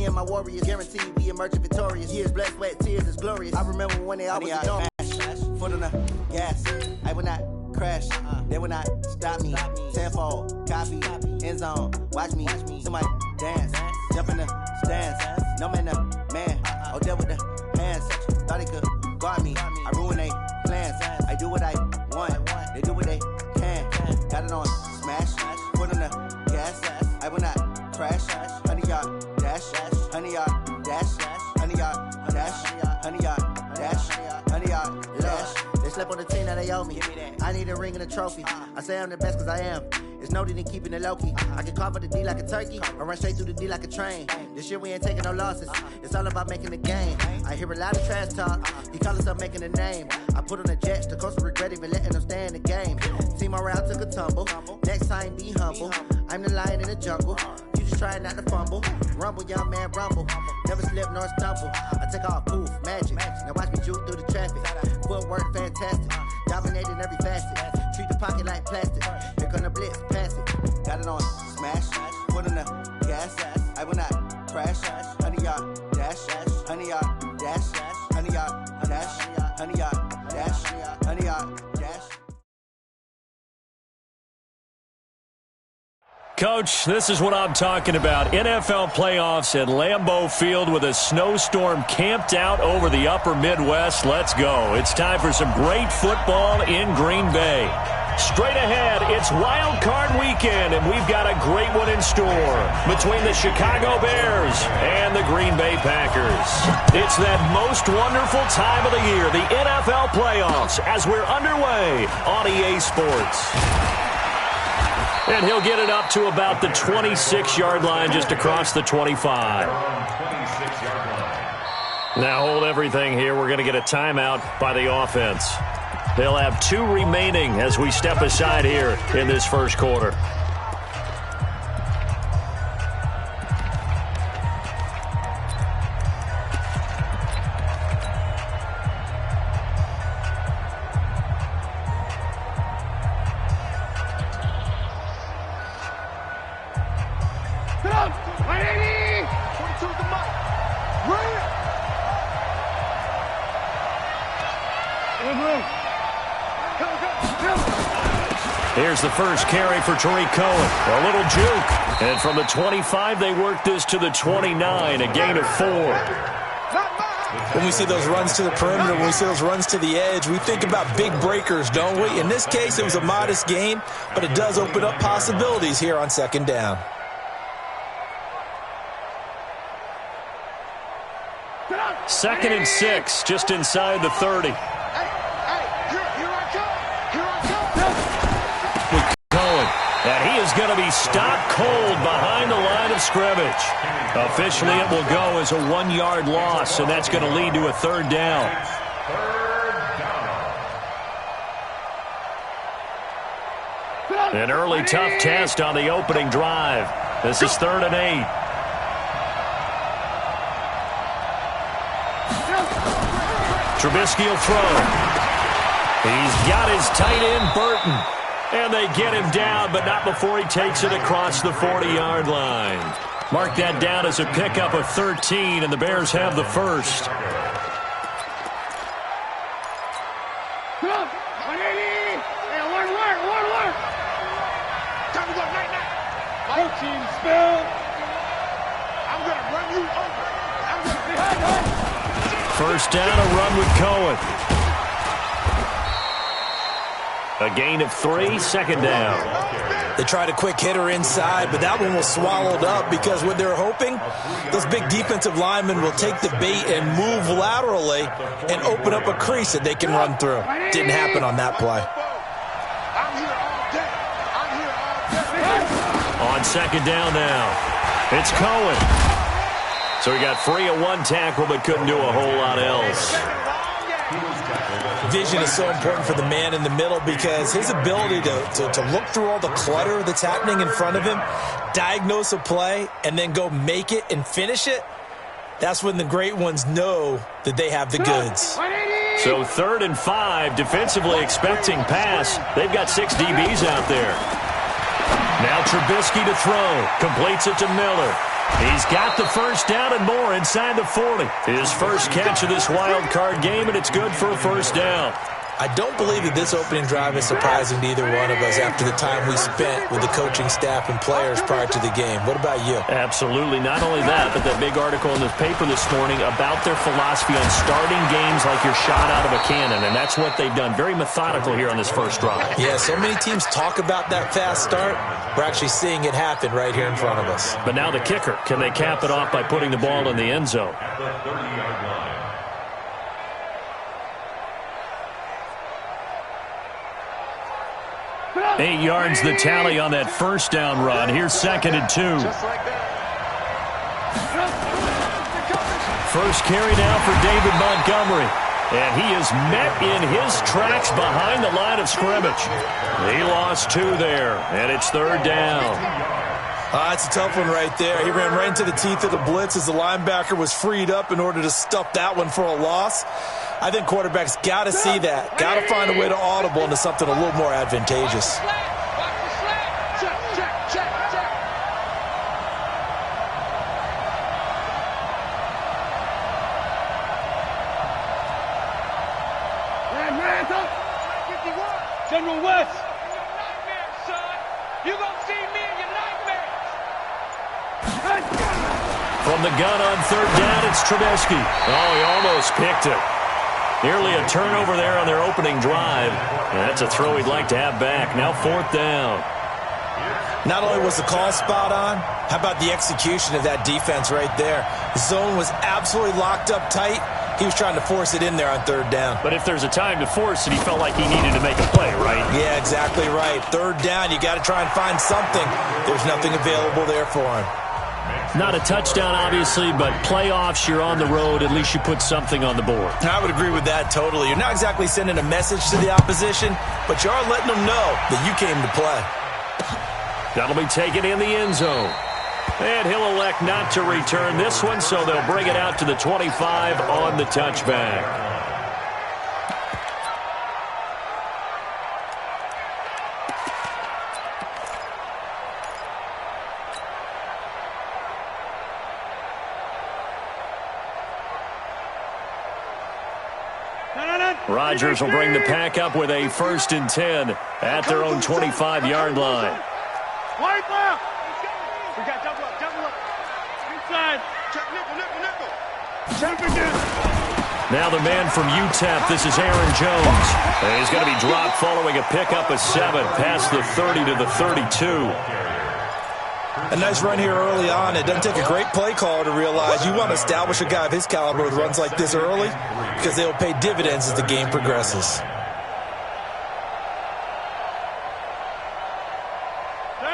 Me and my warriors guaranteed we emerge victorious. Years, blood, sweat, tears is glorious. I remember when they always ignored me. Foot on the gas, I will not crash. They will not stop me. Tenfold, copy, end zone. Watch me, somebody dance, jump in the stands. No man, the man, oh there with the hands. Thought they could guard me. I ruin they plans. I do what I want. They do what they can. Got it on smash. Foot on the gas. I will not crash. 100-yard dash. 100-yard dash. 100-yard dash. 100-yard dash. 100-yard dash. They slept on the team that they owe me. I need a ring and a trophy. I say I'm the best cause I am. It's noted in keeping it low-key. I can carve up the D like a turkey or run straight through the D like a train. This year we ain't taking no losses. It's all about making the game. I hear a lot of trash talk. He call himself making a name. I put on the Jets. The coach will regret even letting them stay in the game. Team morale took a tumble. Next time be humble. I'm the lion in the jungle. You just try not to fumble. Rumble, young man, rumble. Never slip nor stumble. I take off, poof, magic. Now watch me juke through the traffic. Footwork fantastic. Dominating every facet. Treat the pocket like plastic. Here come the blitz, pass it. Got it on smash. Foot on the gas. I will not crash. 100-yard dash. 100-yard dash. 100-yard dash. 100-yard dash. 100-yard dash. Coach, this is what I'm talking about. NFL playoffs at Lambeau Field with a snowstorm camped out over the upper Midwest. Let's go. It's time for some great football in Green Bay. Straight ahead, it's Wild Card Weekend, and we've got a great one in store between the Chicago Bears and the Green Bay Packers. It's that most wonderful time of the year, the NFL playoffs, as we're underway on EA Sports. And he'll get it up to about the 26-yard line, just across the 25. Now hold everything here. We're going to get a timeout by the offense. They'll have 2 remaining as we step aside here in this first quarter. Here's the first carry for Tariq Cohen. A little juke. And from the 25, they work this to the 29, a gain of 4. When we see those runs to the perimeter, when we see those runs to the edge, we think about big breakers, don't we? In this case, it was a modest gain, but it does open up possibilities here on second down. Second and 6, just inside the 30. And he is going to be stopped cold behind the line of scrimmage. Officially, it will go as a 1-yard loss, and that's going to lead to a third down. An early tough test on the opening drive. This is 3rd and 8. Trubisky will throw. He's got his tight end, Burton. And they get him down, but not before he takes it across the 40-yard line. Mark that down as a pickup of 13, and the Bears have the first. First down, a run with Cohen. A gain of 3, second down. They tried a quick hitter inside, but that one was swallowed up because what they're hoping, those big defensive linemen will take the bait and move laterally and open up a crease that they can run through. Didn't happen on that play. On second down now, it's Cohen. So he got free of 1 tackle but couldn't do a whole lot else. Vision is so important for the man in the middle because his ability to look through all the clutter that's happening in front of him, diagnose a play, and then go make it and finish it, that's when the great ones know that they have the goods. So 3rd and 5, defensively expecting pass. They've got 6 DBs out there. Now Trubisky to throw. Completes it to Miller. He's got the first down and more inside the 40. His first catch of this wild card game, and it's good for a first down. I don't believe that this opening drive is surprising to either one of us after the time we spent with the coaching staff and players prior to the game. What about you? Absolutely. Not only that, but that big article in the paper this morning about their philosophy on starting games like you're shot out of a cannon, and that's what they've done. Very methodical here on this first drive. Yeah, so many teams talk about that fast start. We're actually seeing it happen right here in front of us. But now the kicker. Can they cap it off by putting the ball in the end zone? 8 yards the tally on that first down run. Here's 2nd and 2. First carry now for David Montgomery. And he is met in his tracks behind the line of scrimmage. He lost 2 there, and it's 3rd down. That's a tough one right there. He ran right into the teeth of the blitz as the linebacker was freed up in order to stuff that one for a loss. I think quarterbacks got to see that. Got to find a way to audible into something a little more advantageous. General West. You gonna see me in your nightmares. From the gun on 3rd down, it's Trubisky. Oh, he almost picked it. Nearly a turnover there on their opening drive. And that's a throw he'd like to have back. Now 4th down. Not only was the call spot on, how about the execution of that defense right there? The zone was absolutely locked up tight. He was trying to force it in there on 3rd down. But if there's a time to force it, he felt like he needed to make a play, right? Yeah, exactly right. 3rd down, you got to try and find something. There's nothing available there for him. Not a touchdown, obviously, but playoffs, you're on the road. At least you put something on the board. I would agree with that totally. You're not exactly sending a message to the opposition, but you are letting them know that you came to play. That'll be taken in the end zone. And he'll elect not to return this one, so they'll bring it out to the 25 on the touchback. Rodgers will bring the pack up with a 1st and 10 at their own 25-yard line. White left. We got double up. Inside. Check nickel. Check again. Now the man from UTEP, this is Aaron Jones. And he's going to be dropped following a pickup of 7 past the 30 to the 32. A nice run here early on. It doesn't take a great play caller to realize you want to establish a guy of his caliber with runs like this early because they will pay dividends as the game progresses.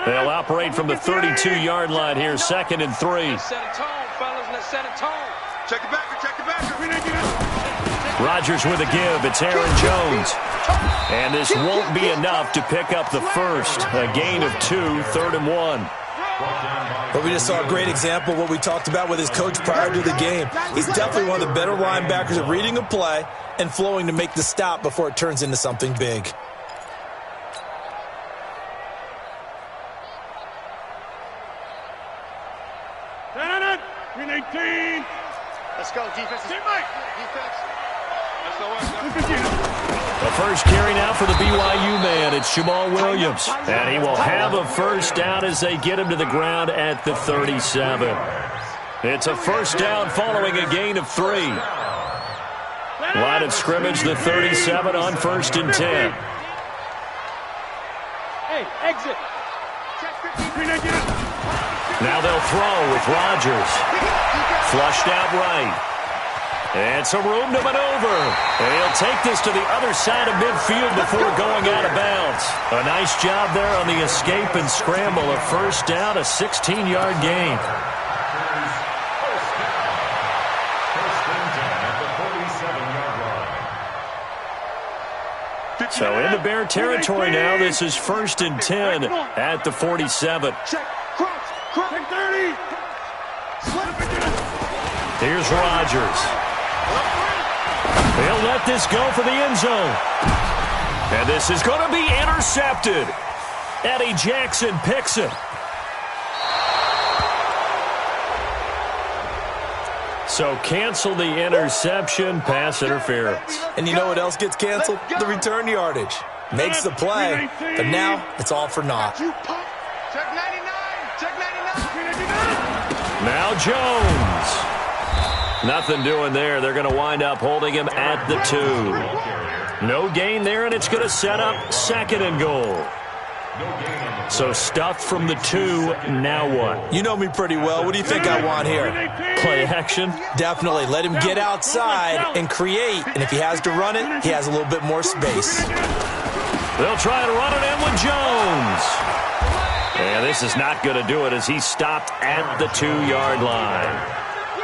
They'll operate from the 32-yard line here, 2nd and 3. Let's set a tone, fellas. Let's set a tone. Check it back. Rodgers with a give. It's Aaron Jones. And this won't be enough to pick up the first. A gain of 2, 3rd and 1. But we just saw a great example of what we talked about with his coach prior to the game. He's definitely one of the better linebackers at reading a play and flowing to make the stop before it turns into something big. Green 18. Let's go, defense. Defense. The first carry now for the BYU man. It's Jamal Williams. And he will have a first down as they get him to the ground at the 37. It's a first down following a gain of 3. Line of scrimmage, the 37 on 1st and 10. Hey, exit. Now they'll throw with Rodgers. Flushed out right. And some room to maneuver. And he'll take this to the other side of midfield before going out of bounds. A nice job there on the escape and scramble. A first down, a 16-yard gain. So into Bear territory now. This is 1st and 10 at the 47. Here's Rodgers. They'll let this go for the end zone. And this is going to be intercepted. Eddie Jackson picks it. So cancel the interception, pass interference. And you know what else gets canceled? The return yardage. Makes the play, but now it's all for naught. Check 99. Check 99. Now Jones. Nothing doing there. They're going to wind up holding him at the 2. No gain there, and it's going to set up 2nd and goal. So stuffed from the 2, now what? You know me pretty well. What do you think I want here? Play action? Definitely. Let him get outside and create. And if he has to run it, he has a little bit more space. They'll try to run it in with Jones. And this is not going to do it as he's stopped at the 2-yard line.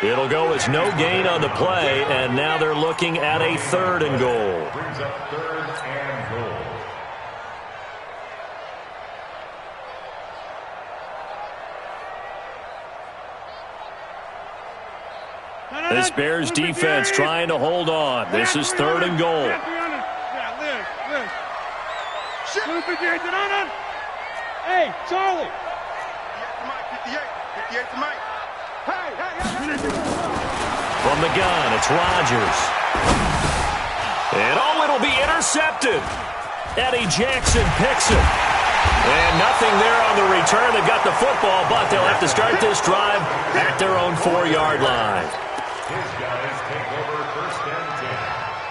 It'll go as no gain on the play, and now they're looking at a 3rd and goal. This Bears defense trying to hold on. This is 3rd and goal. Hey, Charlie. 58 to Mike. Hey. From the gun, it's Rodgers. And it'll be intercepted. Eddie Jackson picks it. And nothing there on the return. They've got the football, but they'll have to start this drive at their own 4-yard line. His guys take over 1st and 10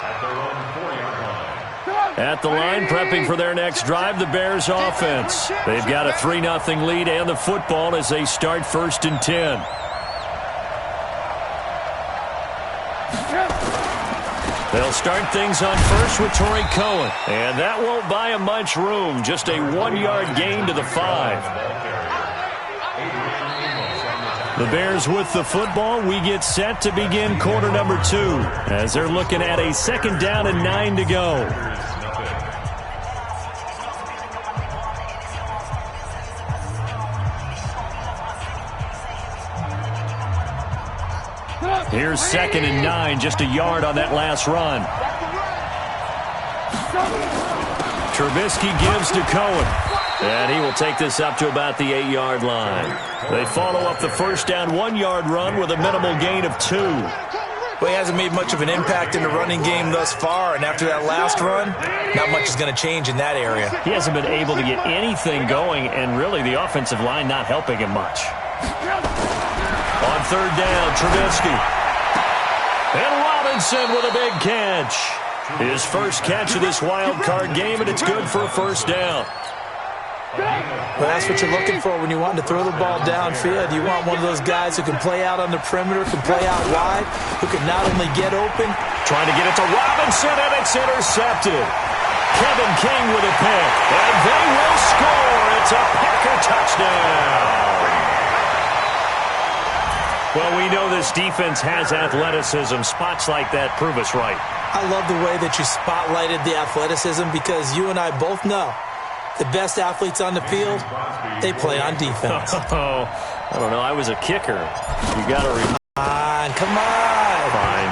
at their own 4-yard line. At the line, prepping for their next drive, the Bears offense. They've got a 3-0 lead and the football as they start 1st and 10. They'll start things on first with Torrey Cohen. And that won't buy him much room. Just a 1-yard gain to the 5. The Bears with the football. We get set to begin quarter number 2 as they're looking at a 2nd down and 9 to go. Here's 2nd and 9, just a yard on that last run. Trubisky gives to Cohen. And he will take this up to about the 8-yard line. They follow up the 1st down 1-yard run with a minimal gain of 2. Well, he hasn't made much of an impact in the running game thus far, and after that last run, not much is going to change in that area. He hasn't been able to get anything going, and really the offensive line not helping him much. On 3rd down, Trubisky. And Robinson with a big catch. His first catch of this wild card game, and it's good for a 1st down. Well, that's what you're looking for when you want to throw the ball downfield. You want one of those guys who can play out on the perimeter, can play out wide, who can not only get open. Trying to get it to Robinson, and it's intercepted. Kevin King with a pick, and they will score. It's a Packer touchdown. Well, we know this defense has athleticism. Spots like that prove us right. I love the way that you spotlighted the athleticism because you and I both know the best athletes on the field, they play on defense. Oh, I don't know. I was a kicker. You got to come on. Fine.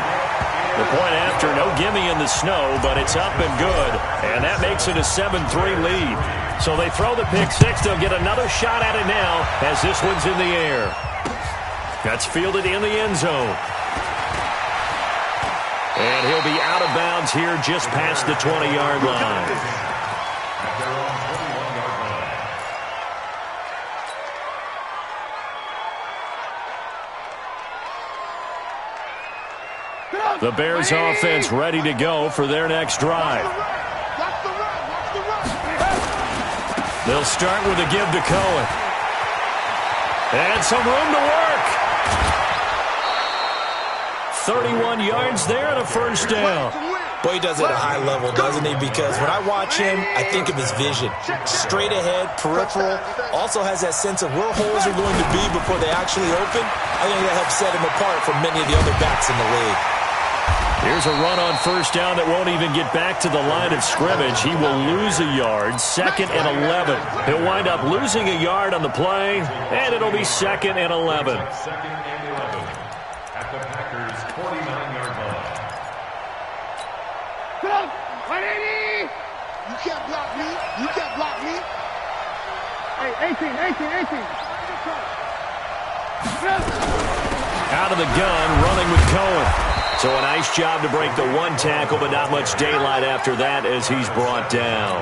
The point after, no gimme in the snow, but it's up and good. And that makes it a 7-3 lead. So they throw the pick 6. They'll get another shot at it now as this one's in the air. That's fielded in the end zone. And he'll be out of bounds here just past the 20-yard line. The Bears offense ready to go for their next drive. They'll start with a give to Cohen. And some room to work. 31 yards there and a 1st down. Boy, he does it at a high level, doesn't he? Because when I watch him, I think of his vision. Straight ahead, peripheral. Also has that sense of where holes are going to be before they actually open. I think that helps set him apart from many of the other backs in the league. Here's a run on 1st down that won't even get back to the line of scrimmage. He will lose a yard, 2nd and 11. He'll wind up losing a yard on the play, and it'll be 2nd and 11. At the Packers' 49-yard line. You can't block me. You can't block me. Hey, 18. Out of the gun, running with Cohen. So a nice job to break the one tackle, but not much daylight after that as he's brought down.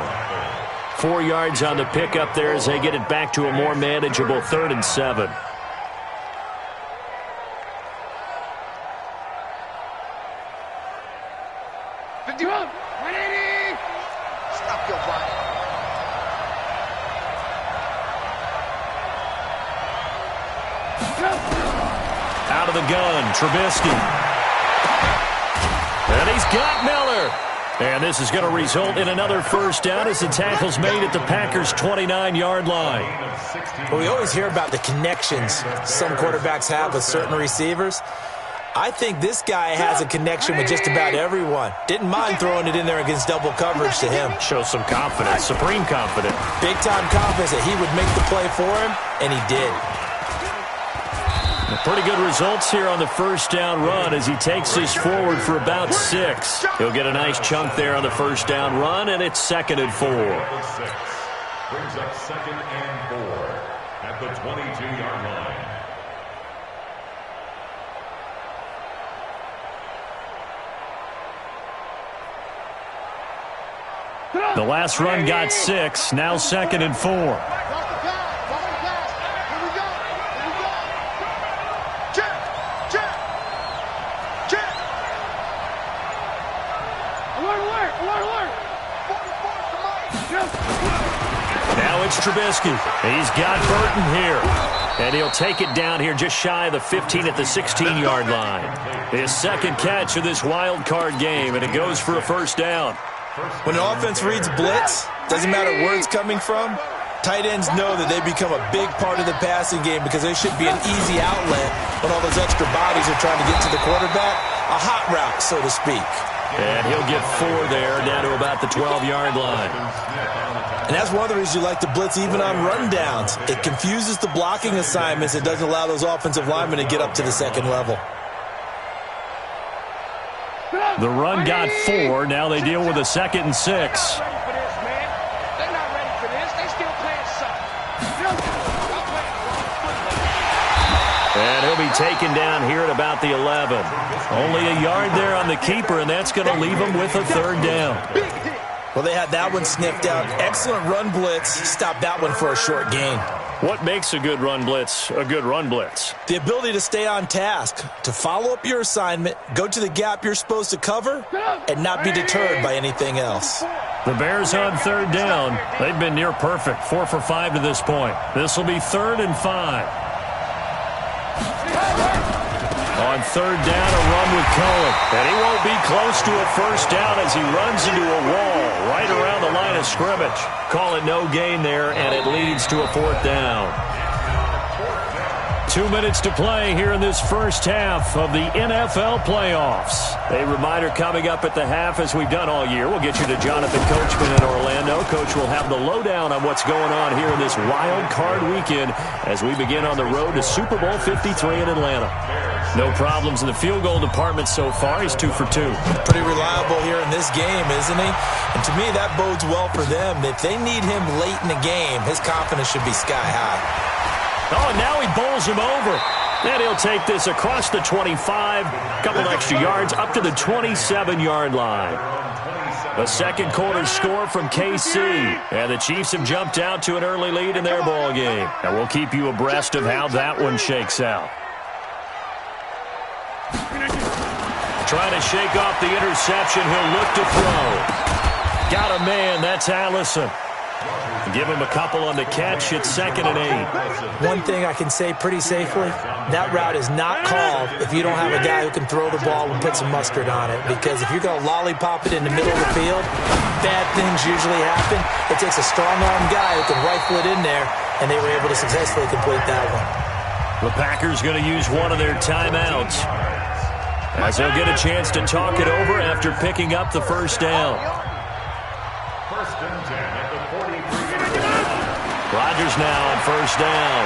4 yards on the pickup there as they get it back to a more manageable 3rd and 7. Stop your body. Out of the gun, Trubisky. And he's got Miller. And this is going to result in another first down as the tackle's made at the Packers' 29-yard line. Well, we always hear about the connections some quarterbacks have with certain receivers. I think this guy has a connection with just about everyone. Didn't mind throwing it in there against double coverage to him. Shows some confidence, supreme confidence. Big-time confidence that he would make the play for him, and he did. Pretty good results here on the first down run as he takes this forward for about 6. He'll get a nice chunk there on the first down run, and it's 2nd and 4. Brings up 2nd and 4 at the 22-yard line. The last run got 6, now 2nd and 4. Now it's Trubisky. He's got Burton here. And he'll take it down here just shy of the 15 at the 16-yard line. His 2nd catch of this wild card game, and it goes for a first down. When an offense reads blitz, doesn't matter where it's coming from, tight ends know that they become a big part of the passing game because they should be an easy outlet when all those extra bodies are trying to get to the quarterback. A hot route, so to speak. And he'll get 4 there, down to about the 12-yard line. And that's one of the reasons you like to blitz even on rundowns. It confuses the blocking assignments. It doesn't allow those offensive linemen to get up to the 2nd level. The run got 4. Now they deal with a 2nd and 6. And he'll be taken down here at about the 11. Only a yard there on the keeper, and that's going to leave him with a 3rd down. Well, they had that one sniffed out. Excellent run blitz. Stopped that one for a short gain. What makes a good run blitz a good run blitz? The ability to stay on task, to follow up your assignment, go to the gap you're supposed to cover, and not be deterred by anything else. The Bears on 3rd down. They've been near perfect, 4 for 5 to this point. This will be 3rd and 5. On 3rd down, a run with Cohen. And he won't be close to a first down as he runs into a wall right around the line of scrimmage. Call it no gain there, and it leads to a 4th down. 2 minutes to play here in this first half of the NFL playoffs. A reminder coming up at the half, as we've done all year. We'll get you to Jonathan Coachman in Orlando. Coach will have the lowdown on what's going on here in this wild card weekend as we begin on the road to Super Bowl 53 in Atlanta. No problems in the field goal department so far. He's 2 for 2. Pretty reliable here in this game, isn't he? And to me, that bodes well for them. If they need him late in the game, his confidence should be sky high. Oh, and now he bowls him over. And he'll take this across the 25, a couple extra yards, up to the 27-yard line. A second quarter score from KC. And the Chiefs have jumped out to an early lead in their ball game. And we'll keep you abreast of how that one shakes out. Trying to shake off the interception. He'll look to throw. Got a man. That's Allison. Give him a couple on the catch. It's 2nd and 8. One thing I can say pretty safely, that route is not called if you don't have a guy who can throw the ball and put some mustard on it. Because if you're going to lollipop it in the middle of the field, bad things usually happen. It takes a strong-arm guy who can rifle it in there, and they were able to successfully complete that one. The Packers going to use one of their timeouts, as they'll get a chance to talk it over after picking up the first down. 1st and 10 at the 43. Rodgers now on 1st down.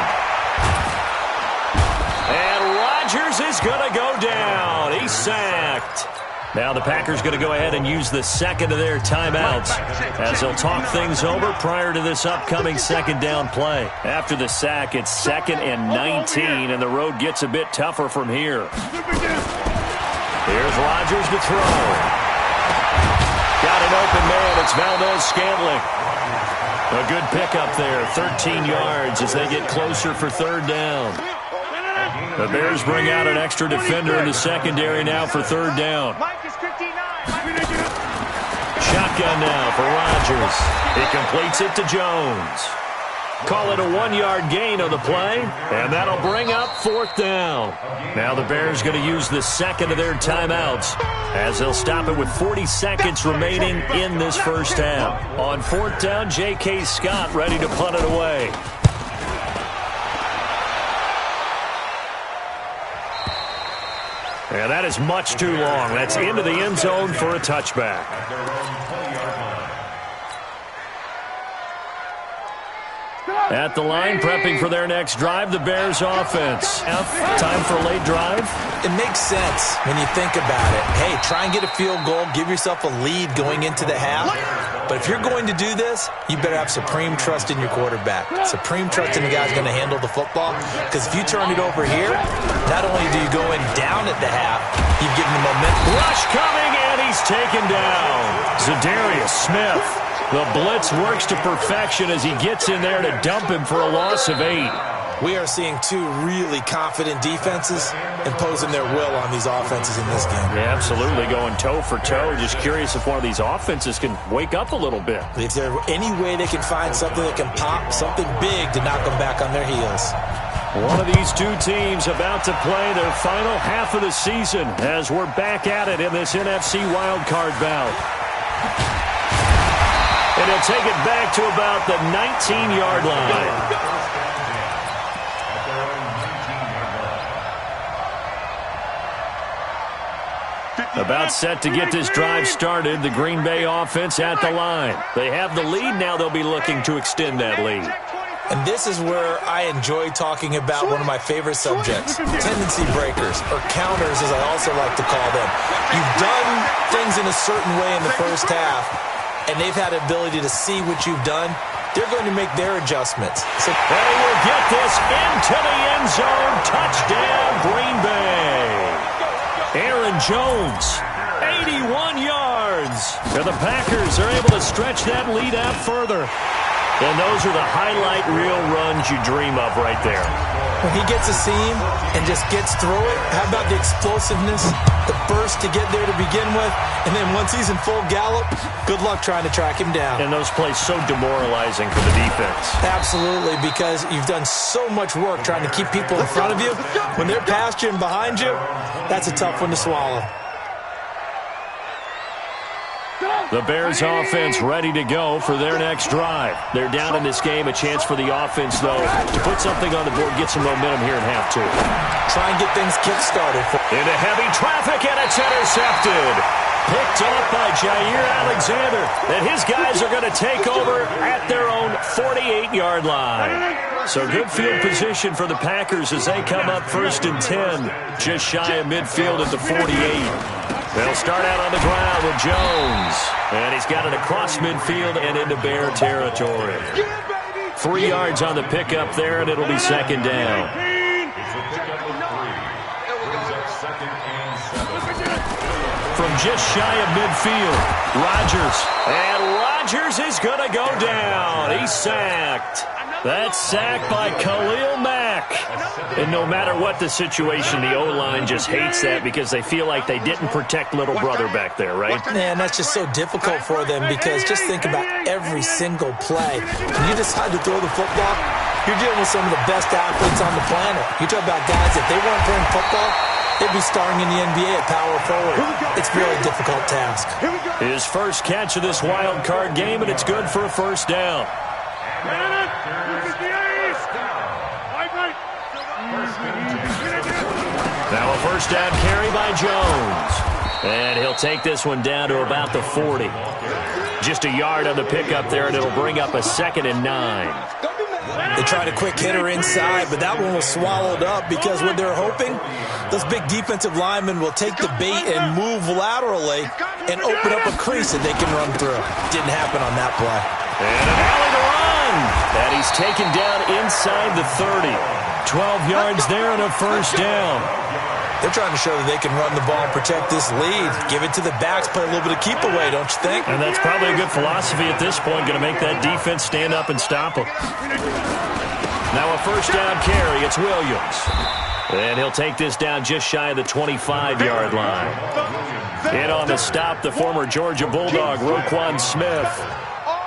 And Rodgers is going to go down. He's sacked. Now the Packers going to go ahead and use the second of their timeouts as they'll talk things over prior to this upcoming second down play. After the sack, it's 2nd and 19, and the road gets a bit tougher from here. Here's Rodgers to throw. Got an open man. It's Valdez-Scantling. A good pickup there, 13 yards as they get closer for third down. The Bears bring out an extra defender in the secondary now for third down. Shotgun now for Rodgers. He completes it to Jones. Call it a 1-yard gain on the play, and that'll bring up 4th down. Now the Bears going to use the second of their timeouts as they'll stop it with 40 seconds remaining in this first half. On 4th down, J.K. Scott ready to punt it away. And that is much too long. That's into the end zone for a touchback. At the line, prepping for their next drive, the Bears offense. Time for a late drive? It makes sense when you think about it. Hey, try and get a field goal, give yourself a lead going into the half. But if you're going to do this, you better have supreme trust in your quarterback. Supreme trust in the guy who's going to handle the football. Because if you turn it over here, not only do you go in down at the half, you've given the momentum. Rush coming, and he's taken down. Zadarius Smith. The blitz works to perfection as he gets in there to dump him for a loss of 8. We are seeing two really confident defenses imposing their will on these offenses in this game. Yeah, absolutely, going toe for toe. Just curious if one of these offenses can wake up a little bit. If there's any way they can find something that can pop, something big to knock them back on their heels. One of these two teams about to play their final half of the season as we're back at it in this NFC wildcard bout. And he'll take it back to about the 19-yard line. About set to get this drive started, the Green Bay offense at the line. They have the lead. Now they'll be looking to extend that lead. And this is where I enjoy talking about one of my favorite subjects, tendency breakers, or counters as I also like to call them. You've done things in a certain way in the first half, and they've had the ability to see what you've done. They're going to make their adjustments. So they will get this into the end zone. Touchdown, Green Bay. Aaron Jones, 81 yards. And the Packers are able to stretch that lead out further. And those are the highlight reel runs you dream of right there. When he gets a seam and just gets through it, how about the explosiveness, the burst to get there to begin with, and then once he's in full gallop, good luck trying to track him down. And those plays so demoralizing for the defense. Absolutely, because you've done so much work trying to keep people in front of you. When they're past you and behind you, that's a tough one to swallow. The Bears offense ready to go for their next drive. They're down in this game. A chance for the offense, though, to put something on the board, get some momentum here in half 2. Try and get things kick-started. Into heavy traffic, and it's intercepted. Picked up by Jair Alexander. And his guys are going to take over at their own 48-yard line. So good field position for the Packers as they come up 1st and 10. Just shy of midfield at the 48. They'll start out on the ground with Jones. And he's got it across midfield and into Bear territory. 3 yards on the pickup there, and it'll be 2nd down. From just shy of midfield, Rodgers. And Rodgers is going to go down. He's sacked. That's sacked by Khalil Mack. And no matter what the situation, the O-line just hates that because they feel like they didn't protect little brother back there, right? Man, that's just so difficult for them because just think about every single play. When you decide to throw the football, you're dealing with some of the best athletes on the planet. You talk about guys, if they weren't playing football, they'd be starring in the NBA at power forward. It's a really difficult task. His first catch of this wild card game, and it's good for a 1st down. Now a 1st down carry by Jones. And he'll take this one down to about the 40. Just a yard on the pickup there, and it'll bring up a 2nd and 9. They tried a quick hitter inside, but that one was swallowed up because what they're hoping, those big defensive linemen will take the bait and move laterally and open up a crease that they can run through. Didn't happen on that play. And an alley to run. And he's taken down inside the 30. 12 yards there and a first down. They're trying to show that they can run the ball and protect this lead. Give it to the backs, play a little bit of keep away, don't you think? And that's probably a good philosophy at this point, going to make that defense stand up and stop them. Now a first down carry, it's Williams. And he'll take this down just shy of the 25-yard line. In on the stop, the former Georgia Bulldog, Roquan Smith.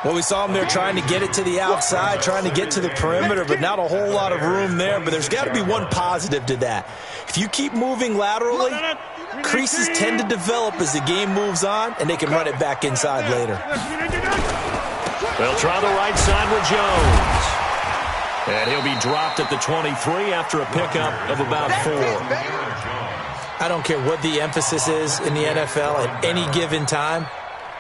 Well, we saw him there trying to get it to the outside, trying to get to the perimeter, but not a whole lot of room there. But there's got to be one positive to that. If you keep moving laterally, creases tend to develop as the game moves on, and they can run it back inside later. They'll try the right side with Jones. And he'll be dropped at the 23 after a pickup of about 4. I don't care what the emphasis is in the NFL at any given time.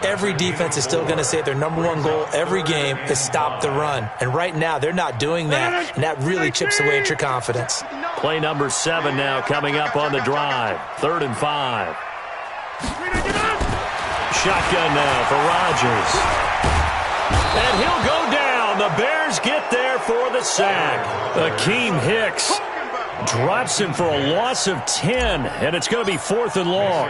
Every defense is still going to say their #1 goal every game is stop the run. And right now, they're not doing that, and that really chips away at your confidence. Play number 7 now coming up on the drive. 3rd and 5. Shotgun now for Rodgers. And he'll go down. The Bears get there for the sack. Akeem Hicks drops him for a loss of 10, and it's going to be 4th and long.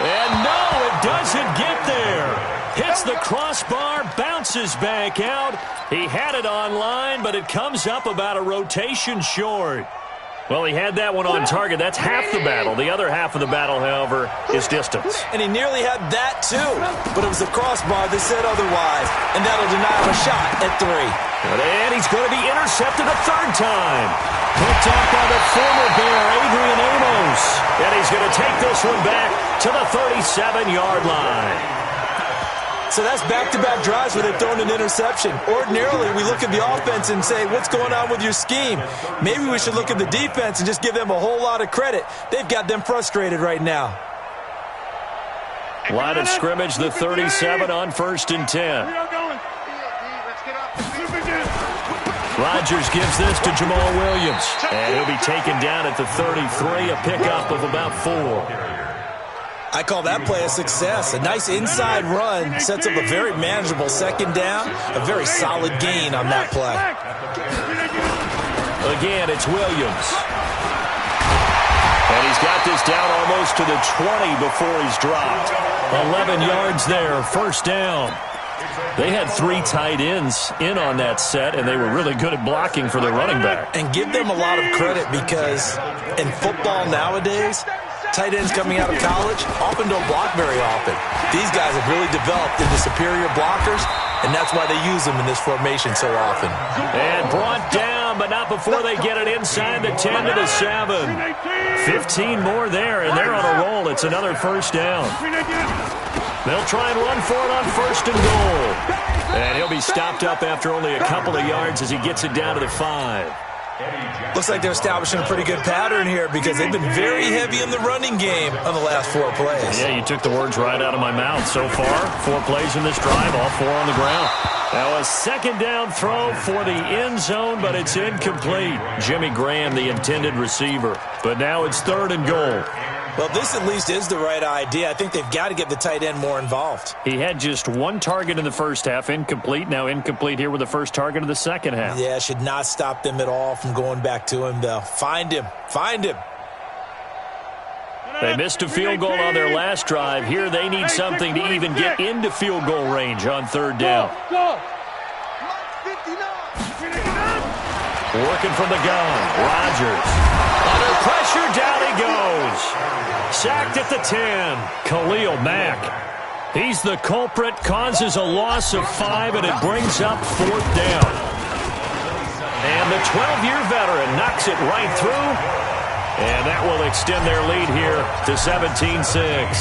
And no, it doesn't get there. Hits the crossbar, bounces back out. He had it online, but it comes up about a rotation short. Well, he had that one on target. That's half the battle. The other half of the battle, however, is distance. And he nearly had that, too. But it was the crossbar that said otherwise. And that'll deny him a shot at 3. And he's going to be intercepted a 3rd time. Picked up by the former Bear, Adrian Amos. And he's going to take this one back to the 37-yard line. So that's back-to-back drives where they've thrown an interception. Ordinarily, we look at the offense and say, what's going on with your scheme? Maybe we should look at the defense and just give them a whole lot of credit. They've got them frustrated right now. Line of scrimmage, the 37 on 1st and 10. Rodgers gives this to Jamal Williams. And he'll be taken down at the 33, a pickup of about 4. I call that play a success. A nice inside run sets up a very manageable 2nd down. A very solid gain on that play. Again, it's Williams. And he's got this down almost to the 20 before he's dropped. 11 yards there, 1st down. They had 3 tight ends in on that set, and they were really good at blocking for their running back. And give them a lot of credit because in football nowadays, tight ends coming out of college often don't block very often. These guys have really developed into superior blockers, and that's why they use them in this formation so often. And brought down, but not before they get it inside the 10 to the 7. 15 more there, and they're on a roll. It's another 1st down. They'll try and run for it on 1st and goal. And he'll be stopped up after only a couple of yards as he gets it down to the 5. Looks like they're establishing a pretty good pattern here because they've been very heavy in the running game on the last 4 plays. Yeah, you took the words right out of my mouth. So far, 4 plays in this drive, all 4 on the ground. Now a 2nd down throw for the end zone, but it's incomplete. Jimmy Graham, the intended receiver. But now it's 3rd and goal. Well, this at least is the right idea. I think they've got to get the tight end more involved. He had just 1 target in the first half, incomplete. Now incomplete here with the first target of the second half. Yeah, should not stop them at all from going back to him, though. Find him. Find him. They missed a field goal on their last drive. Here they need something to even get into field goal range on 3rd down. Working from the gun. Rodgers. Under pressure, down he goes. Sacked at the 10. Khalil Mack. He's the culprit, causes a loss of 5, and it brings up 4th down. And the 12-year veteran knocks it right through. And that will extend their lead here to 17-6.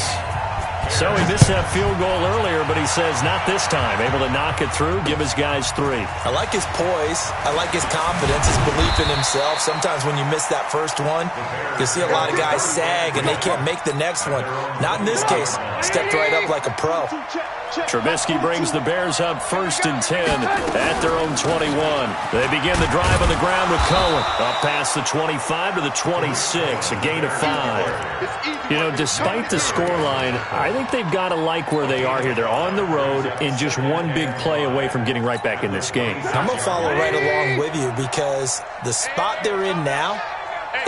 So he missed that field goal earlier, but he says not this time. Able to knock it through, give his guys 3. I like his poise. I like his confidence, his belief in himself. Sometimes when you miss that first one, you'll see a lot of guys sag and they can't make the next one. Not in this case. Stepped right up like a pro. Trubisky brings the Bears up 1st and 10 at their own 21. They begin the drive on the ground with Cohen. Up past the 25 to the 26, a gain of 5. You know, despite the scoreline, I think they've got to like where they are here. They're on the road and just one big play away from getting right back in this game. I'm going to follow right along with you because the spot they're in now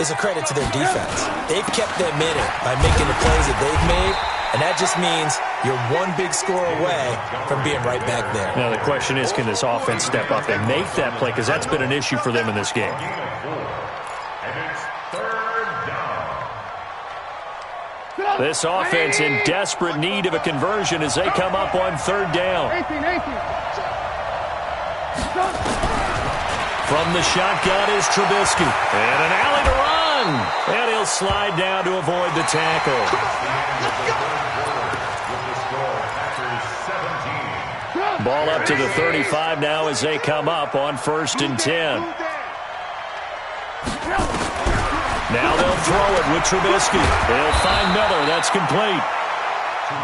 is a credit to their defense. They've kept them in it by making the plays that they've made. And that just means you're one big score away from being right back there. Now, the question is, can this offense step up and make that play? Because that's been an issue for them in this game. And it's 3rd down. This offense in desperate need of a conversion as they come up on 3rd down. From the shotgun is Trubisky. And an alley to run. And he'll slide down to avoid the tackle. Ball up to the 35 now as they come up on 1st and 10. Now they'll throw it with Trubisky. They'll find Miller. That's complete.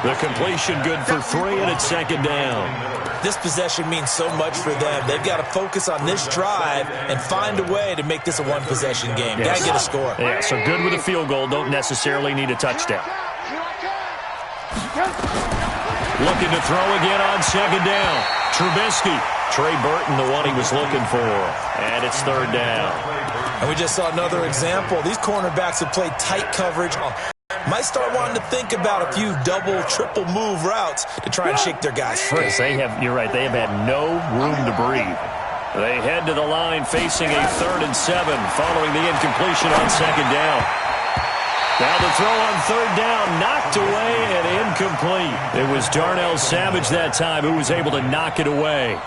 The completion good for 3, and it's 2nd down. This possession means so much for them. They've got to focus on this drive and find a way to make this a one-possession game. Yes. Got to get a score. Yeah, so good with a field goal. Don't necessarily need a touchdown. Looking to throw again on 2nd down. Trubisky. Trey Burton, the one he was looking for. And it's 3rd down. And we just saw another example. These cornerbacks have played tight coverage. Might start wanting to think about a few double, triple move routes to try and shake their guys free. Yes, you're right, they have had no room to breathe. They head to the line facing a 3rd and 7 following the incompletion on 2nd down. Now the throw on 3rd down, knocked away and incomplete. It was Darnell Savage that time who was able to knock it away.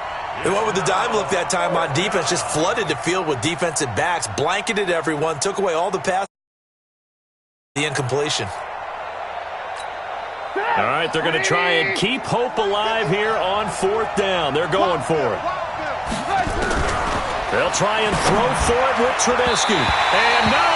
They went with the dime look that time on defense, just flooded the field with defensive backs, blanketed everyone, took away all the passes. The incompletion. All right, they're going to try and keep hope alive here on 4th down. They're going for it. They'll try and throw for it with Trubisky. And no,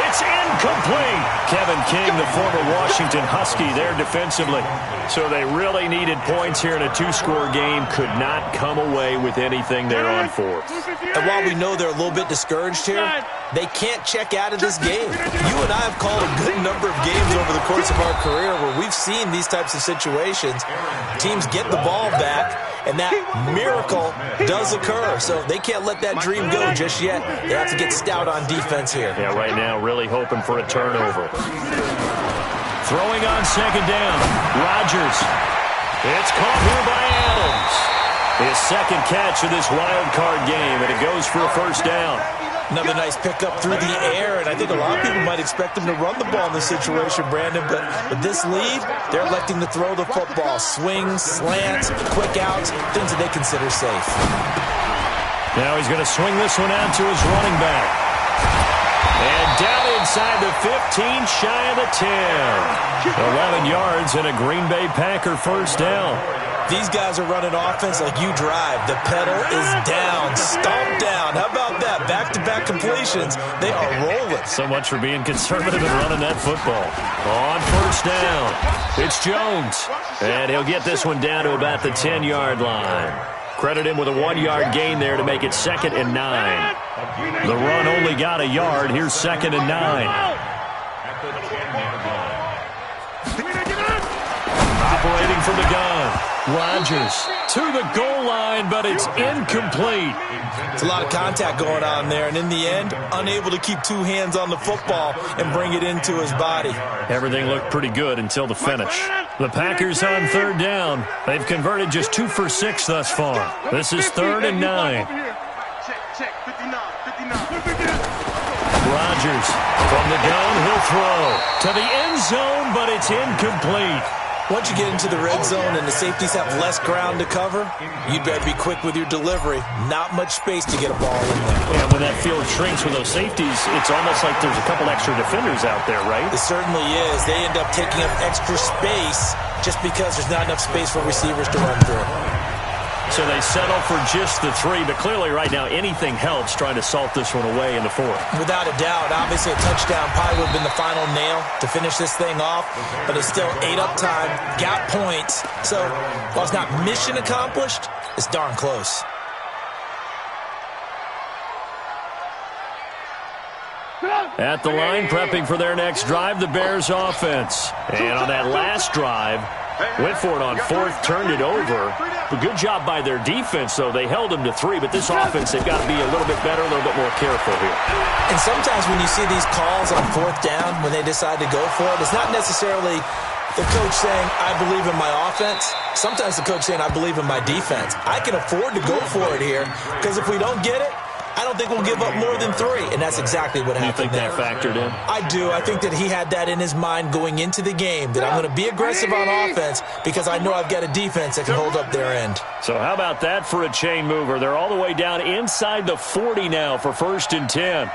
it's incomplete. Kevin King, the former Washington Husky, there defensively. So they really needed points here in a 2-score game. Could not come away with anything there on 4th. And while we know they're a little bit discouraged here, they can't check out of this game. You and I have called a good number of games over the course of our career where we've seen these types of situations. Teams get the ball back, and that miracle does occur. So they can't let that dream go just yet. They have to get stout on defense here. Yeah, right now really hoping for a turnover. Throwing on 2nd down. Rodgers. It's caught here by Adams. His 2nd catch of this wild card game, and it goes for a 1st down. Another nice pickup through the air, and I think a lot of people might expect him to run the ball in this situation, Brandon, but with this lead, they're electing to throw the football. Swings, slants, quick outs, things that they consider safe. Now he's going to swing this one out to his running back. And down inside the 15, shy of the 10. 11 yards and a Green Bay Packer 1st down. These guys are running offense like you drive. The pedal is down, stomped down. How about that? Back-to-back completions. They are rolling. So much for being conservative and running that football. On 1st down, it's Jones. And he'll get this one down to about the 10-yard line. Credit him with a 1-yard gain there to make it 2nd and 9. The run only got a yard. Here's 2nd and 9. Operating from the gun. Rodgers to the goal line, but it's incomplete. It's a lot of contact going on there, and in the end, unable to keep 2 hands on the football and bring it into his body. Everything looked pretty good until the finish. The Packers on 3rd down. They've converted just 2 for 6 thus far. This is 3rd and 9. Rodgers from the gun, he'll throw to the end zone, but it's incomplete. Once you get into the red zone and the safeties have less ground to cover, you'd better be quick with your delivery. Not much space to get a ball in there. And when that field shrinks with those safeties, it's almost like there's a couple extra defenders out there, right? It certainly is. They end up taking up extra space just because there's not enough space for receivers to run through. So they settle for just the 3, but clearly right now anything helps trying to salt this one away in the 4th. Without a doubt. Obviously a touchdown probably would have been the final nail to finish this thing off, but it's still 8 up time, got points. So while it's not mission accomplished, it's darn close. At the line, prepping for their next drive, the Bears offense. And on that last drive, went for it on 4th, turned it over. A good job by their defense, though. They held them to 3, but this offense, they've got to be a little bit better, a little bit more careful here. And sometimes when you see these calls on 4th down, when they decide to go for it, it's not necessarily the coach saying, I believe in my offense. Sometimes the coach saying, I believe in my defense. I can afford to go for it here, because if we don't get it, I don't think we'll give up more than 3, and that's exactly what happened. You think that factored in? I do. I think that he had that in his mind going into the game, that I'm going to be aggressive on offense because I know I've got a defense that can hold up their end. So how about that for a chain mover? They're all the way down inside the 40 now for 1st and 10.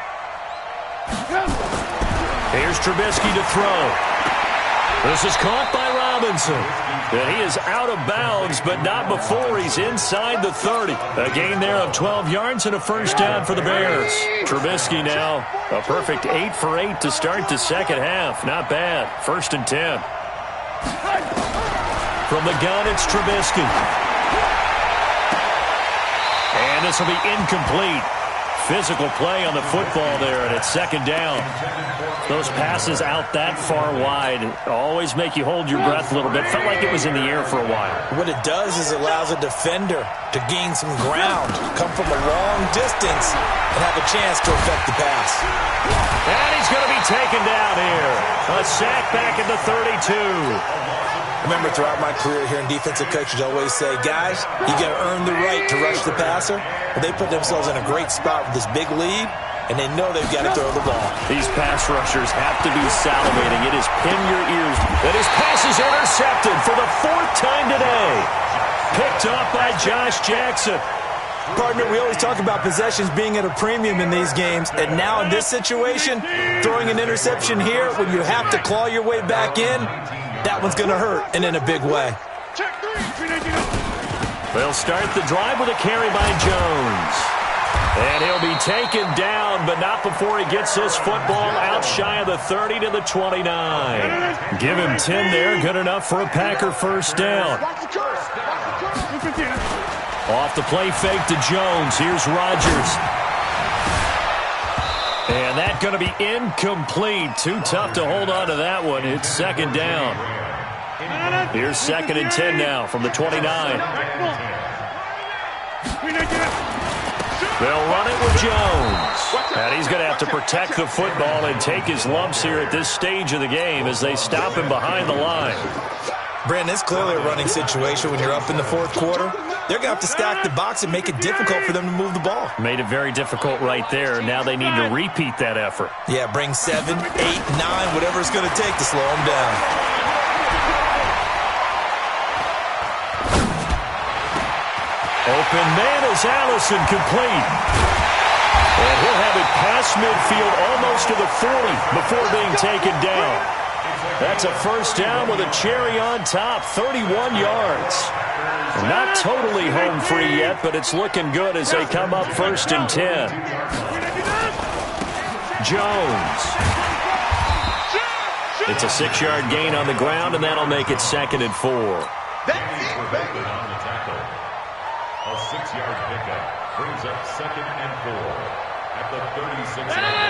Here's Trubisky to throw. This is caught by Robinson. And he is out of bounds, but not before he's inside the 30. A gain there of 12 yards and a 1st down for the Bears. Trubisky now, a perfect 8 for 8 to start the 2nd half. Not bad. 1st and 10. From the gun, it's Trubisky. And this will be incomplete. Physical play on the football there, and it's 2nd down. Those passes out that far wide always make you hold your breath a little bit. Felt like it was in the air for a while. What it does is it allows a defender to gain some ground, come from a long distance, and have a chance to affect the pass. And he's going to be taken down here. A sack back at the 32. Remember, throughout my career here in defensive coaches always say, guys, you got to earn the right to rush the passer. But they put themselves in a great spot with this big lead, and they know they've got to throw the ball. These pass rushers have to be salivating. It is pin your ears. And his pass is intercepted for the 4th time today. Picked off by Josh Jackson. Partner, we always talk about possessions being at a premium in these games, and now in this situation, throwing an interception here when you have to claw your way back in, that one's going to hurt, and in a big way. They'll start the drive with a carry by Jones. And he'll be taken down, but not before he gets this football out shy of the 30 to the 29. Give him 10 there, good enough for a Packer 1st down. Off the play fake to Jones. Here's Rodgers. And that's going to be incomplete. Too tough to hold on to that one. It's 2nd down. Here's 2nd and 10 now from the 29. They'll run it with Jones. And he's going to have to protect the football and take his lumps here at this stage of the game as they stop him behind the line. Brandon, it's clearly a running situation when you're up in the 4th quarter. They're going to have to stack the box and make it difficult for them to move the ball. Made it very difficult right there. Now they need to repeat that effort. Yeah, bring 7, 8, 9, whatever it's going to take to slow them down. Open man is Allison, complete. And he'll have it past midfield almost to the 40 before being taken down. That's a 1st down with a cherry on top, 31 yards. Not totally home free yet, but it's looking good as they come up 1st and 10. Jones. It's a 6-yard gain on the ground, and that'll make it 2nd and 4. A 6-yard pickup brings up 2nd and 4 at the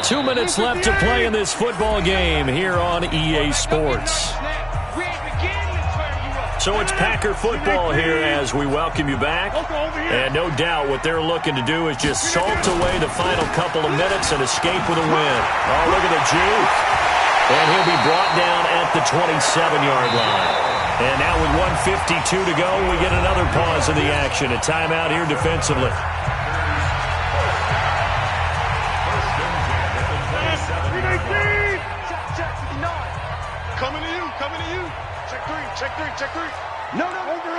36. 2 minutes left to play in this football game here on EA Sports. So it's Packer football here as we welcome you back. And no doubt what they're looking to do is just salt away the final couple of minutes and escape with a win. Oh, look at the juke. And he'll be brought down at the 27-yard line. And now with 1:52 to go, we get another pause in the action. A timeout here defensively. Coming to you, coming to you. Check three. No, over.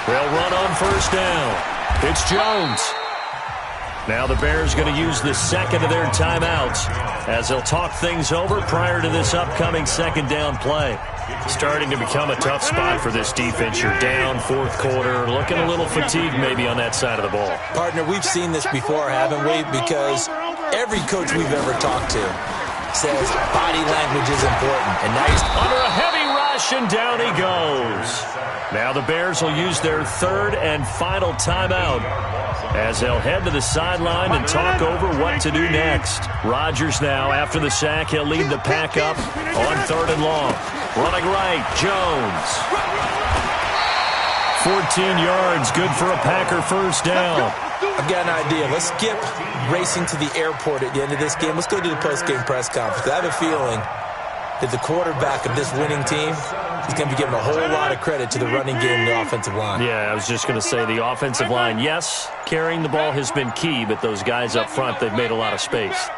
They'll run on 1st down. It's Jones. Now the Bears going to use the second of their timeouts as they'll talk things over prior to this upcoming second down play. Starting to become a tough spot for this defense. You're down fourth quarter, looking a little fatigued maybe on that side of the ball. Partner, we've seen this before, haven't we? Because every coach we've ever talked to says body language is important. And now he's under a heavy rush, and down he goes. Now the Bears will use their third and final timeout as they'll head to the sideline and talk over what to do next. Rodgers now, after the sack, he'll lead the pack up on third and long. Running right, Jones. 14 yards, good for a Packer first down. I've got an idea. Let's skip racing to the airport at the end of this game. Let's go to the post-game press conference. I have a feeling that the quarterback of this winning team is going to be given a whole lot of credit to the running game and the offensive line. Yeah, I was just going to say the offensive line, yes, carrying the ball has been key, but those guys up front, they've made a lot of space.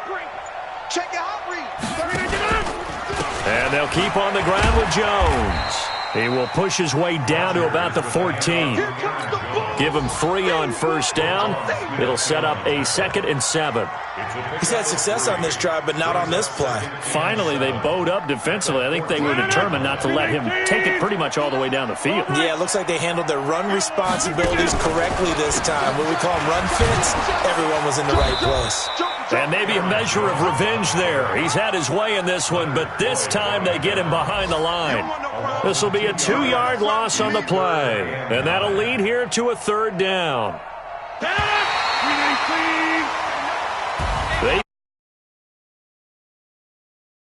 And they'll keep on the ground with Jones. He will push his way down to about the 14. Give him 3 on first down. It'll set up a 2nd and 7. He's had success on this drive, but not on this play. Finally, they bowed up defensively. I think they were determined not to let him take it pretty much all the way down the field. Yeah, it looks like they handled their run responsibilities correctly this time. What we call them run fits, everyone was in the right place. And maybe a measure of revenge there. He's had his way in this one, but this time they get him behind the line. This will be a 2-yard loss on the play, and that'll lead here to a third down.